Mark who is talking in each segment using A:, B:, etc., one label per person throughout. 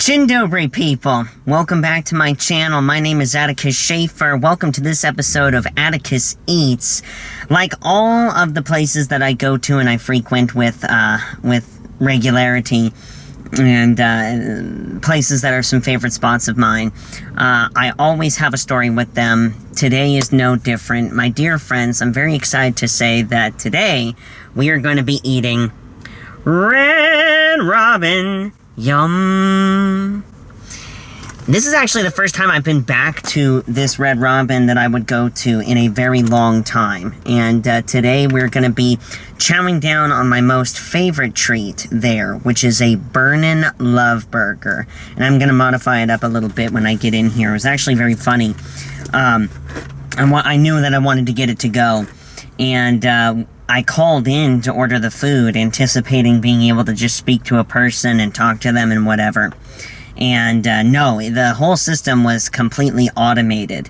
A: Dzień dobry, people. Welcome back to my channel. My name is Atticus Shaffer. Welcome to this episode of Atticus Eats. Like all of the places that I go to and I frequent with regularity, and places that are some favorite spots of mine, I always have a story with them. Today is no different. My dear friends, I'm very excited to say that today we are going to be eating Red Robin. Yum. This is actually the first time I've been back to this Red Robin that I would go to in a very long time. And today we're going to be chowing down on my most favorite treat there, which is a Burnin' Love Burger. And I'm going to modify it up a little bit when I get in here. It was actually very funny. I knew that I wanted to get it to go. And I called in to order the food, anticipating being able to just speak to a person and talk to them and whatever. And no, the whole system was completely automated.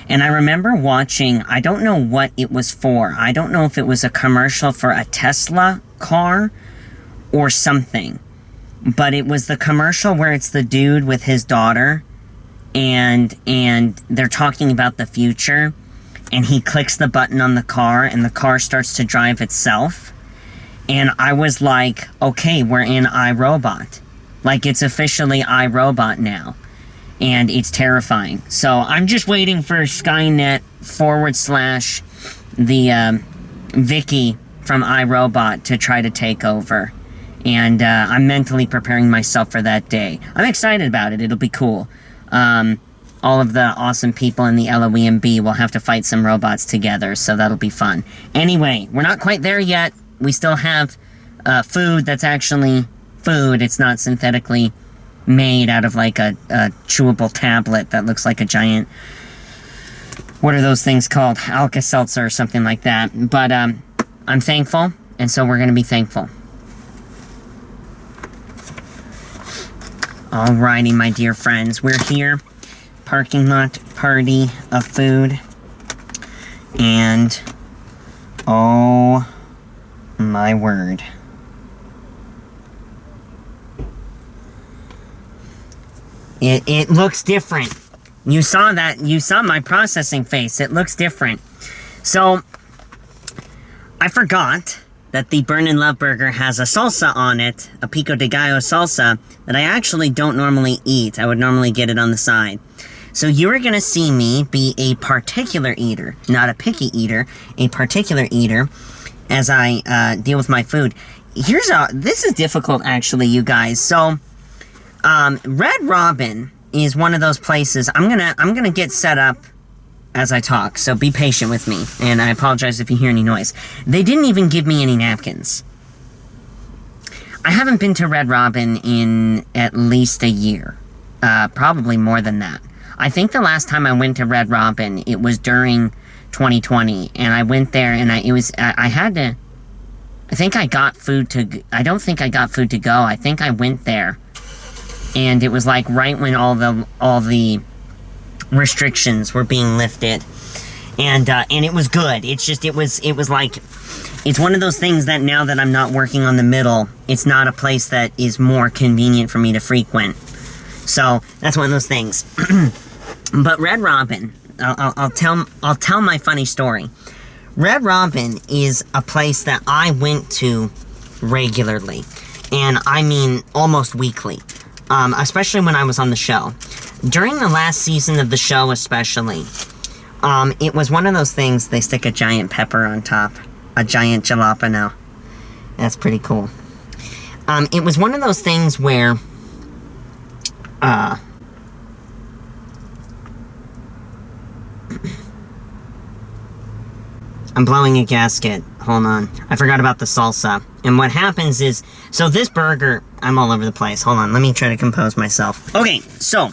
A: And I remember watching, I don't know what it was for. I don't know if it was a commercial for a Tesla car or something. But it was the commercial where it's the dude with his daughter and they're talking about the future. And he clicks the button on the car, and the car starts to drive itself. And I was like, okay, we're in iRobot. Like, it's officially iRobot now. And it's terrifying. So, I'm just waiting for Skynet / the Vicky from iRobot to try to take over. And I'm mentally preparing myself for that day. I'm excited about it. It'll be cool. All of the awesome people in the LOEMB will have to fight some robots together, so that'll be fun. Anyway, we're not quite there yet. We still have food that's actually food. It's not synthetically made out of like a chewable tablet that looks like a giant... What are those things called? Alka-Seltzer or something like that. But I'm thankful, and so we're going to be thankful. Alrighty, my dear friends. We're here. Parking lot party of food, and oh my word, it looks different. You saw my processing face. It looks different. So I forgot that the Burnin' Love Burger has a salsa on it, a pico de gallo salsa, that I actually don't normally eat. I would normally get it on the side. So you are going to see me be a particular eater, not a picky eater, a particular eater, as I deal with my food. This is difficult, actually, you guys. So, Red Robin is one of those places. I'm gonna get set up as I talk, so be patient with me, and I apologize if you hear any noise. They didn't even give me any napkins. I haven't been to Red Robin in at least a year, probably more than that. I think the last time I went to Red Robin, it was during 2020, and I went there, and I think I got food to, I don't think I got food to go. I think I went there, and it was like right when all the restrictions were being lifted, and it was good. It's just, it was like, it's one of those things that now that I'm not working on the middle, it's not a place that is more convenient for me to frequent. So, that's one of those things. But Red Robin, I'll tell my funny story. Red Robin is a place that I went to regularly. And I mean almost weekly. Especially when I was on the show. During the last season of the show especially, it was one of those things, they stick a giant pepper on top. A giant jalapeno. That's pretty cool. It was one of those things where... I'm blowing a gasket. Hold on. I forgot about the salsa. And what happens is... So this burger... I'm all over the place. Hold on. Let me try to compose myself. Okay, so...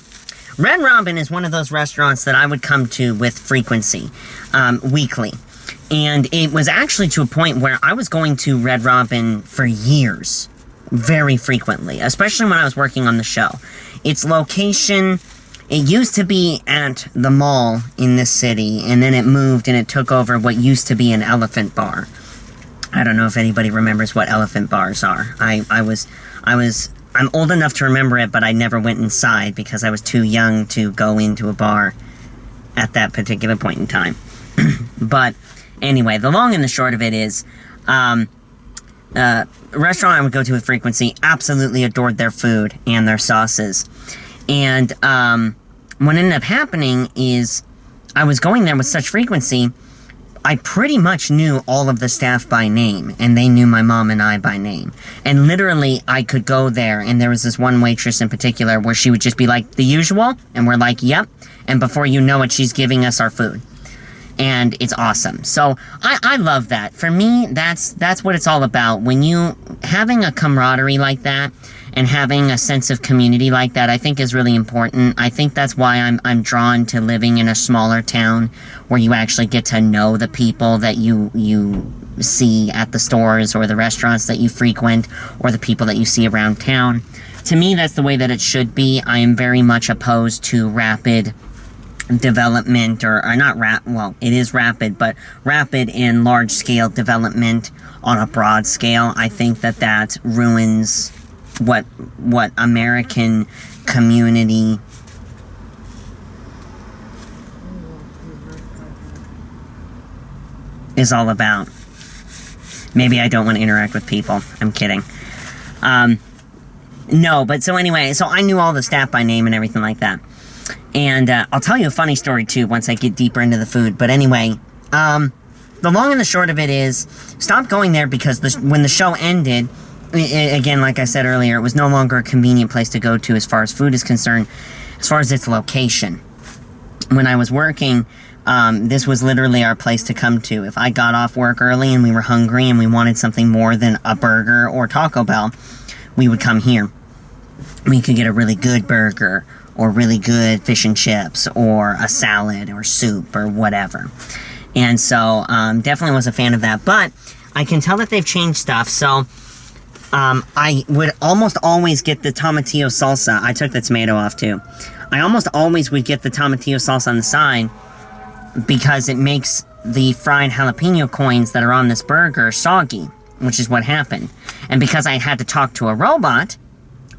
A: Red Robin is one of those restaurants that I would come to with frequency. Weekly. And it was actually to a point where I was going to Red Robin for years. Very frequently. Especially when I was working on the show. Its location... It used to be at the mall in this city, and then it moved and it took over what used to be an Elephant Bar. I don't know if anybody remembers what Elephant Bars are. I was I'm old enough to remember it, but I never went inside because I was too young to go into a bar at that particular point in time. But anyway, the long and the short of it is, a restaurant I would go to with frequency, absolutely adored their food and their sauces. And what ended up happening is I was going there with such frequency, I pretty much knew all of the staff by name, and they knew my mom and I by name. And literally, I could go there, and there was this one waitress in particular where she would just be like, the usual, and we're like, yep, and before you know it, she's giving us our food. And it's awesome. So, I love that. For me, that's what it's all about. When you, having a camaraderie like that, and having a sense of community like that, I think is really important. I think that's why I'm drawn to living in a smaller town where you actually get to know the people that you see at the stores or the restaurants that you frequent or the people that you see around town. To me, that's the way that it should be. I am very much opposed to rapid development, or not well, it is rapid, but rapid and large-scale development on a broad scale. I think that ruins what American community is all about. Maybe I don't want to interact with people. I'm kidding. No, but so anyway, so I knew all the staff by name and everything like that. And I'll tell you a funny story too once I get deeper into the food. But anyway, the long and the short of it is, stop going there because when the show ended, again, like I said earlier, it was no longer a convenient place to go to as far as food is concerned, as far as its location. When I was working, this was literally our place to come to. If I got off work early and we were hungry and we wanted something more than a burger or Taco Bell, we would come here. We could get a really good burger or really good fish and chips or a salad or soup or whatever. And so, definitely was a fan of that. But I can tell that they've changed stuff, so I would almost always get the tomatillo salsa. I took the tomato off too. I almost always would get the tomatillo salsa on the side because it makes the fried jalapeno coins that are on this burger soggy, which is what happened. And because I had to talk to a robot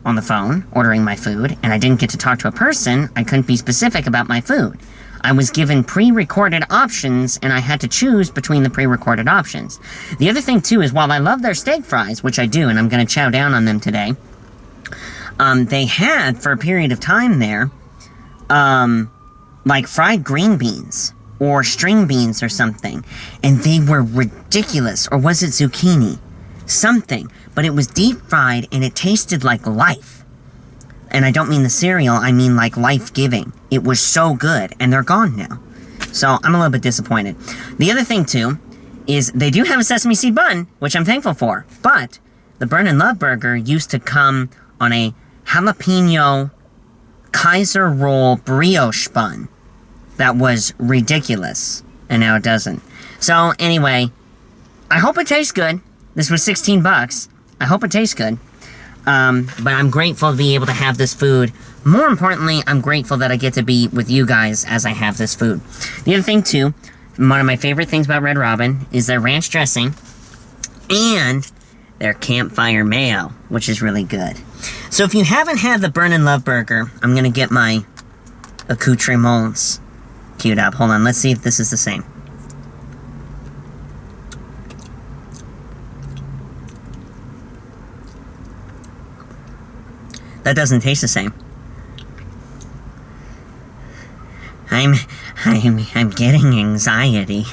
A: on the phone ordering my food, and I didn't get to talk to a person, I couldn't be specific about my food. I was given pre-recorded options, and I had to choose between the pre-recorded options. The other thing, too, is while I love their steak fries, which I do, and I'm going to chow down on them today, they had, for a period of time there, like fried green beans or string beans or something, and they were ridiculous. Or was it zucchini? Something. But it was deep fried, and it tasted like life. And I don't mean the cereal, I mean like life-giving. It was so good, and they're gone now. So I'm a little bit disappointed. The other thing, too, is they do have a sesame seed bun, which I'm thankful for. But the Burn and Love Burger used to come on a jalapeno Kaiser roll brioche bun. That was ridiculous, and now it doesn't. So anyway, I hope it tastes good. This was $16. I hope it tastes good. But I'm grateful to be able to have this food. More importantly, I'm grateful that I get to be with you guys as I have this food. The other thing, too, one of my favorite things about Red Robin is their ranch dressing and their campfire mayo, which is really good. So if you haven't had the Burn and Love Burger, I'm going to get my accoutrements queued up. Hold on, let's see if this is the same. That doesn't taste the same. I'm getting anxiety.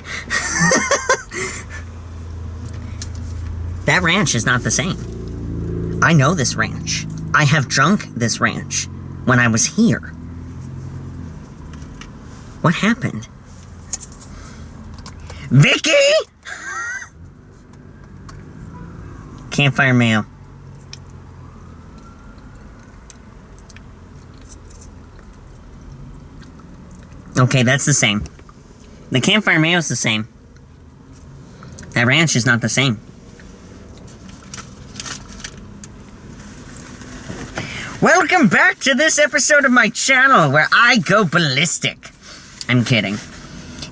A: That ranch is not the same. I know this ranch. I have drunk this ranch when I was here. What happened? Vicky! Campfire mayo. Okay, that's the same. The campfire mayo is the same. That ranch is not the same. Welcome back to this episode of my channel where I go ballistic. I'm kidding.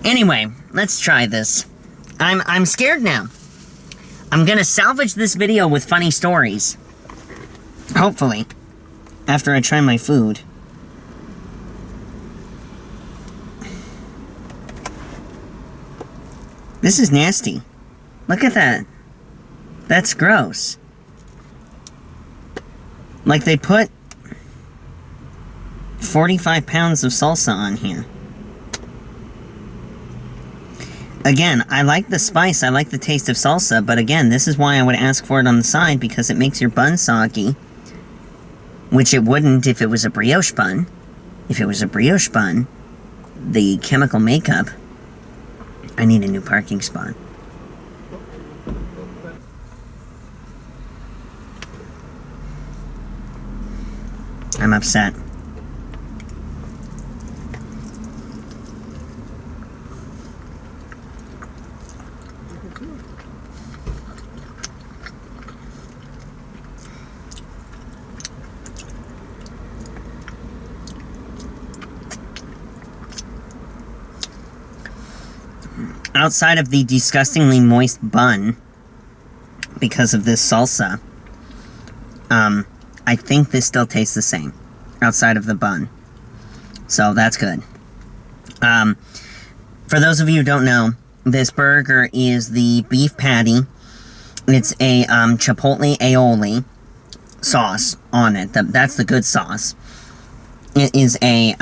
A: Anyway, let's try this. I'm scared now. I'm gonna salvage this video with funny stories. Hopefully. After I try my food. This is nasty. Look at that. That's gross. Like they put 45 pounds of salsa on here. Again, I like the spice, I like the taste of salsa, but again, this is why I would ask for it on the side, because it makes your bun soggy. Which it wouldn't if it was a brioche bun. If it was a brioche bun, the chemical makeup... I need a new parking spot. I'm upset. Outside of the disgustingly moist bun, because of this salsa, I think this still tastes the same, outside of the bun. So, that's good. For those of you who don't know, this burger is the beef patty. It's a, chipotle aioli sauce on it. That's the good sauce. It is a,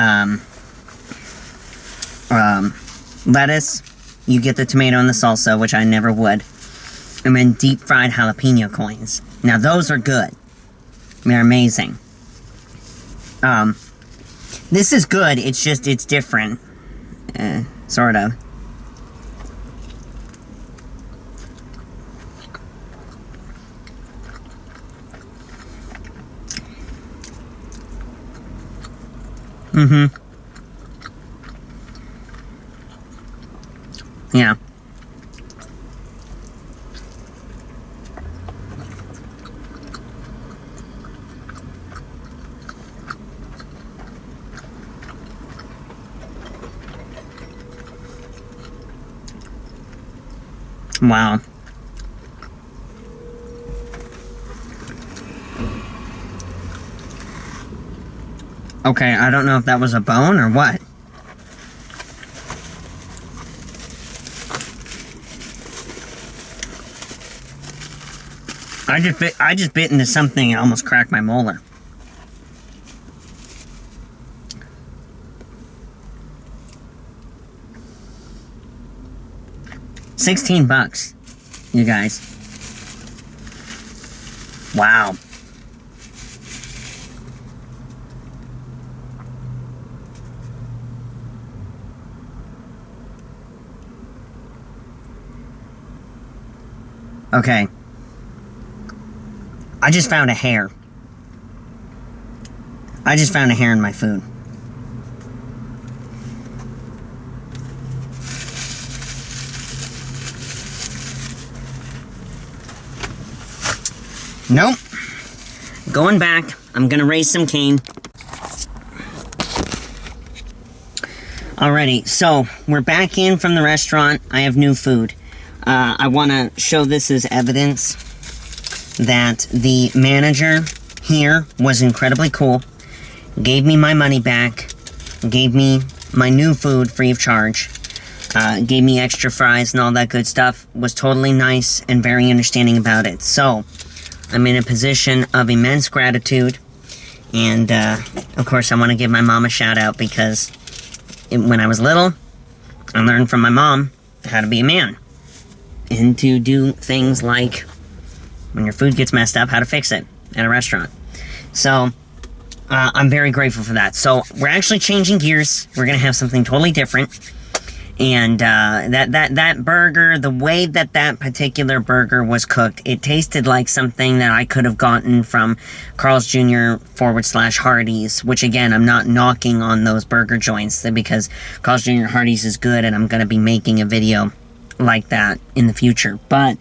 A: lettuce. You get the tomato and the salsa, which I never would. And then deep fried jalapeno coins. Now those are good. They're amazing. This is good, it's just, it's different. Sort of. Mm-hmm. Yeah. Wow. Okay, I don't know if that was a bone or what. I just bit into something and almost cracked my molar. $16, you guys. Wow. Okay. I just found a hair. I just found a hair in my food. Nope. Going back. I'm gonna raise some cane. Alrighty, so we're back in from the restaurant. I have new food. I want to show this as evidence that the manager here was incredibly cool, gave me my money back, gave me my new food free of charge, gave me extra fries and all that good stuff, was totally nice and very understanding about it. So, I'm in a position of immense gratitude, and of course I want to give my mom a shout out because when I was little, I learned from my mom how to be a man. And to do things like, when your food gets messed up, how to fix it at a restaurant. So, I'm very grateful for that. So, we're actually changing gears. We're going to have something totally different. And that burger, the way that particular burger was cooked, it tasted like something that I could have gotten from Carl's Jr. / Hardee's, which again, I'm not knocking on those burger joints because Carl's Jr. Hardee's is good and I'm going to be making a video like that in the future. But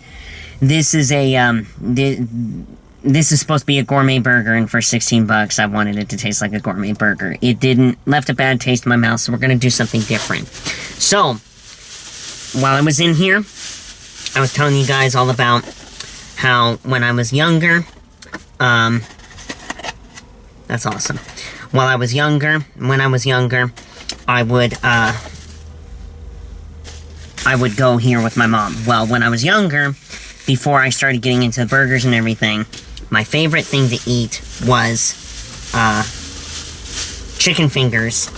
A: this is a, this is supposed to be a gourmet burger, and for $16, I wanted it to taste like a gourmet burger. It didn't, left a bad taste in my mouth, so we're going to do something different. So, while I was in here, I was telling you guys all about how when I was younger, That's awesome. When I was younger, I would go here with my mom. Well, when I was younger, before I started getting into burgers and everything, my favorite thing to eat was chicken fingers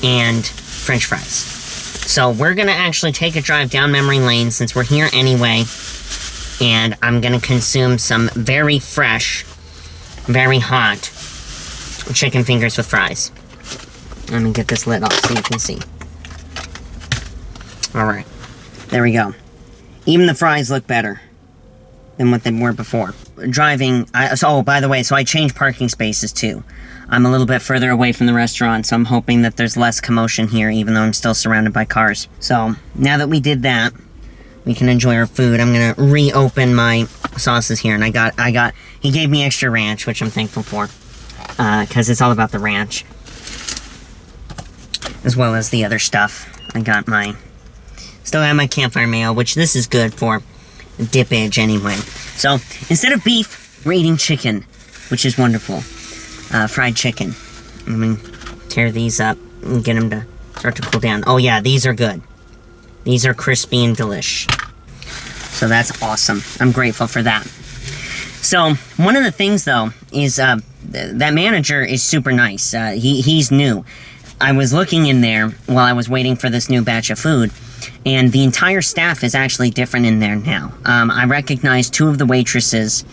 A: and French fries. So we're gonna actually take a drive down memory lane since we're here anyway, and I'm gonna consume some very fresh, very hot chicken fingers with fries. Let me get this lid off so you can see. Alright, there we go. Even the fries look better than what they were before. Driving, oh, by the way, so I changed parking spaces too. I'm a little bit further away from the restaurant, so I'm hoping that there's less commotion here, even though I'm still surrounded by cars. So, now that we did that, we can enjoy our food. I'm gonna reopen my sauces here, and he gave me extra ranch, which I'm thankful for, because it's all about the ranch, as well as the other stuff. Still have my campfire mayo, which this is good for dippage anyway. So, instead of beef, we're eating chicken, which is wonderful. Fried chicken. I'm gonna tear these up and get them to start to cool down. Oh yeah, these are good. These are crispy and delish. So that's awesome. I'm grateful for that. So, one of the things though, is that manager is super nice. He's new. I was looking in there while I was waiting for this new batch of food, and the entire staff is actually different in there now. I recognized two of the waitresses,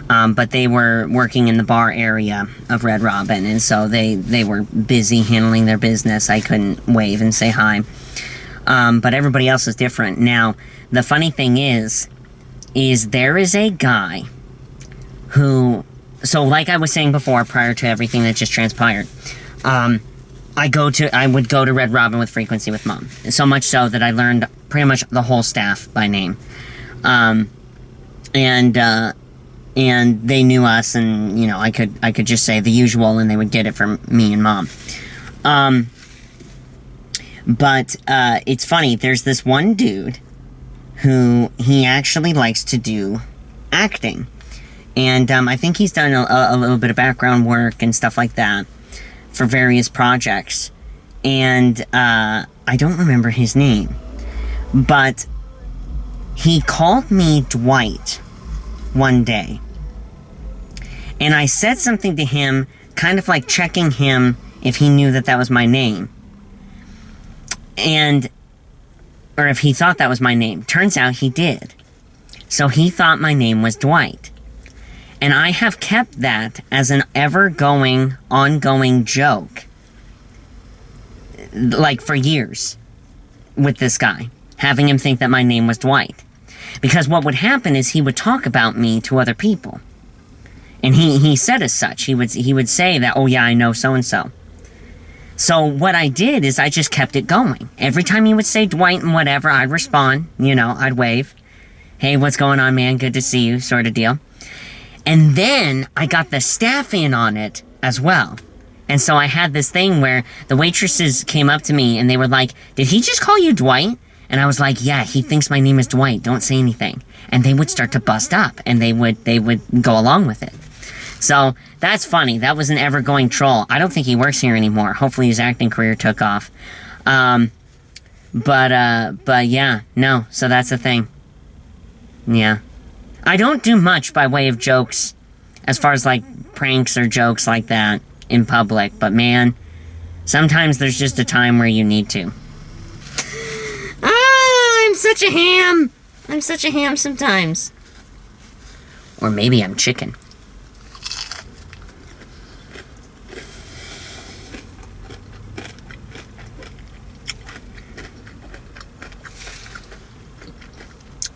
A: but they were working in the bar area of Red Robin, and so they were busy handling their business. I couldn't wave and say hi. But everybody else is different. Now, the funny thing is there is a guy who, so like I was saying before, prior to everything that just transpired, I would go to Red Robin with frequency with Mom. So much so that I learned pretty much the whole staff by name. And they knew us, and, you know, I could just say the usual, and they would get it from me and Mom. But it's funny, there's this one dude who, he actually likes to do acting. And I think he's done a little bit of background work and stuff like that for various projects. And I don't remember his name. But he called me Dwight one day. And I said something to him, kind of like checking him if he knew that was my name. Or if he thought that was my name. Turns out he did. So he thought my name was Dwight. And I have kept that as an ever-going, ongoing joke. Like, for years. With this guy. Having him think that my name was Dwight. Because what would happen is he would talk about me to other people. And he said as such. He would say that, oh yeah, I know so-and-so. So what I did is I just kept it going. Every time he would say Dwight and whatever, I'd respond. You know, I'd wave. Hey, what's going on, man? Good to see you, sort of deal. And then I got the staff in on it as well. And so I had this thing where the waitresses came up to me and they were like, did he just call you Dwight? And I was like, yeah, he thinks my name is Dwight. Don't say anything. And they would start to bust up and they would go along with it. So that's funny. That was an ever-going troll. I don't think he works here anymore. Hopefully his acting career took off. But yeah, no. So that's the thing. Yeah. I don't do much by way of jokes as far as like pranks or jokes like that in public. But man, sometimes there's just a time where you need to. I'm such a ham. I'm such a ham sometimes. Or maybe I'm chicken.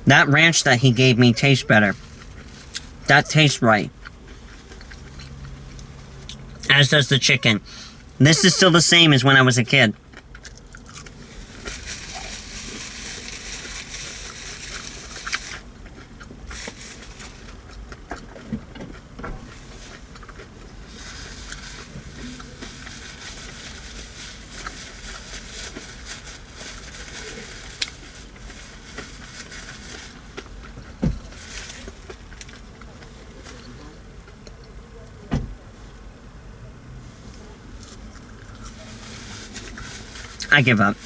A: That ranch that he gave me tastes better. That tastes right. As does the chicken. This is still the same as when I was a kid. I give up.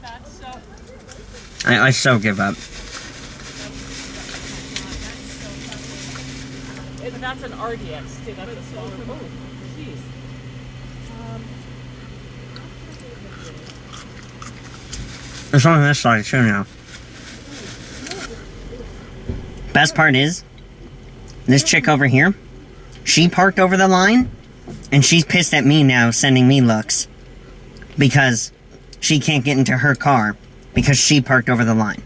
B: That's so...
A: I so give up.
B: And that's an RDX too. That's a smaller boat. Jeez.
A: It's on this side too now. Best part is, this chick over here, she parked over the line, and she's pissed at me now, sending me looks. Because she can't get into her car, because she parked over the line.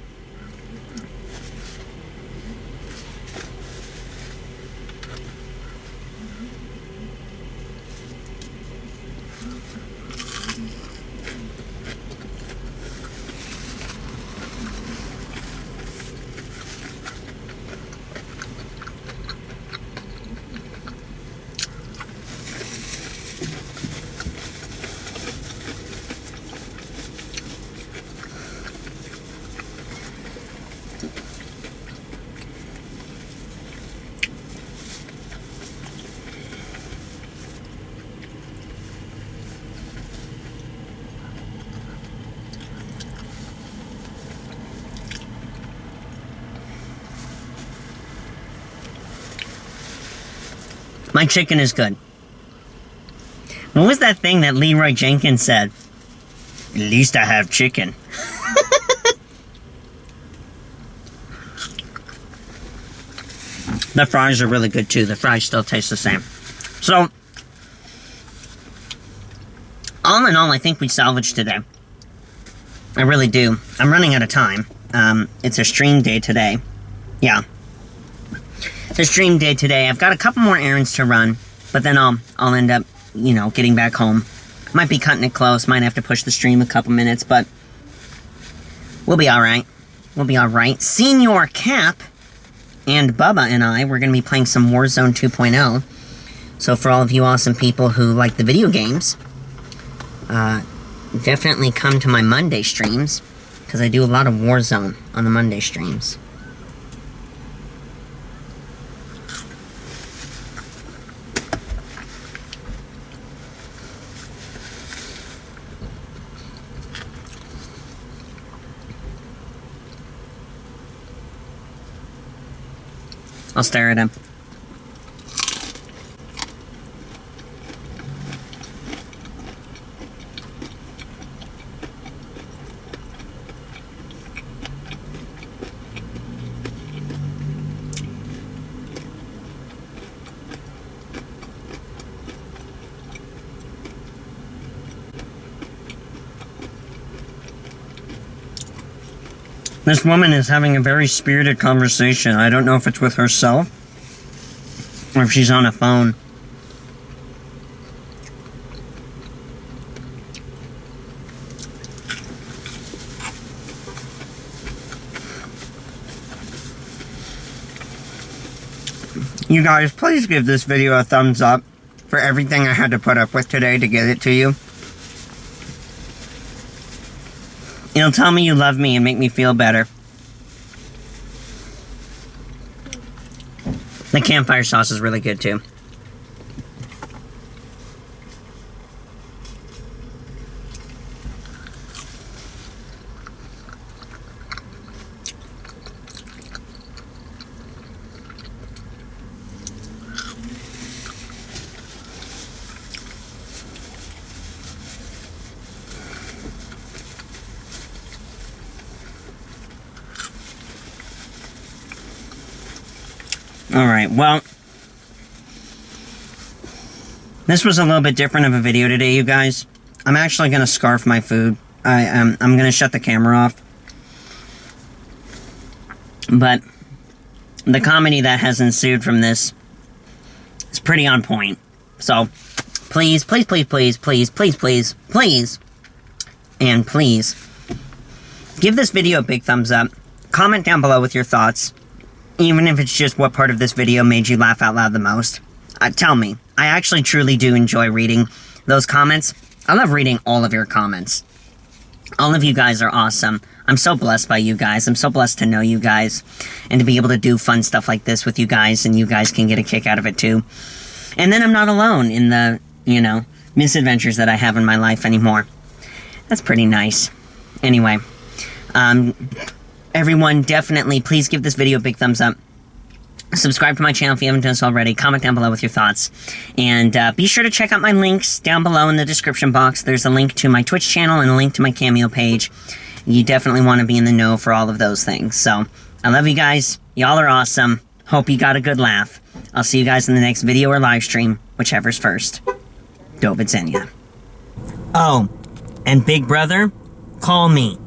A: My chicken is good. What was that thing that Leroy Jenkins said? At least I have chicken. The fries are really good too. The fries still taste the same. So, all in all, I think we salvaged today. I really do. I'm running out of time. It's a stream day today. Yeah. It's a stream day today. I've got a couple more errands to run, but then I'll end up, you know, getting back home. Might be cutting it close. Might have to push the stream a couple minutes, but we'll be alright. We'll be alright. Senior Cap and Bubba and I, we're going to be playing some Warzone 2.0. So for all of you awesome people who like the video games, definitely come to my Monday streams, because I do a lot of Warzone on the Monday streams. I'll stare at him. This woman is having a very spirited conversation. I don't know if it's with herself or if she's on a phone. You guys, please give this video a thumbs up for everything I had to put up with today to get it to you. It'll tell me you love me and make me feel better. The campfire sauce is really good too. Alright, well, this was a little bit different of a video today, you guys. I'm actually going to scarf my food. I'm going to shut the camera off. But the comedy that has ensued from this is pretty on point. So, please, please, please, please, please, please, please, please, and please, give this video a big thumbs up. Comment down below with your thoughts. Even if it's just what part of this video made you laugh out loud the most. Tell me. I actually truly do enjoy reading those comments. I love reading all of your comments. All of you guys are awesome. I'm so blessed by you guys. I'm so blessed to know you guys. And to be able to do fun stuff like this with you guys. And you guys can get a kick out of it too. And then I'm not alone in the, you know, misadventures that I have in my life anymore. That's pretty nice. Anyway, everyone, definitely please give this video a big thumbs up. Subscribe to my channel if you haven't done so already. Comment down below with your thoughts. And be sure to check out my links down below in the description box. There's a link to my Twitch channel and a link to my Cameo page. You definitely want to be in the know for all of those things. So, I love you guys. Y'all are awesome. Hope you got a good laugh. I'll see you guys in the next video or live stream, whichever's first. Do vidzenia. Oh, and big brother, call me.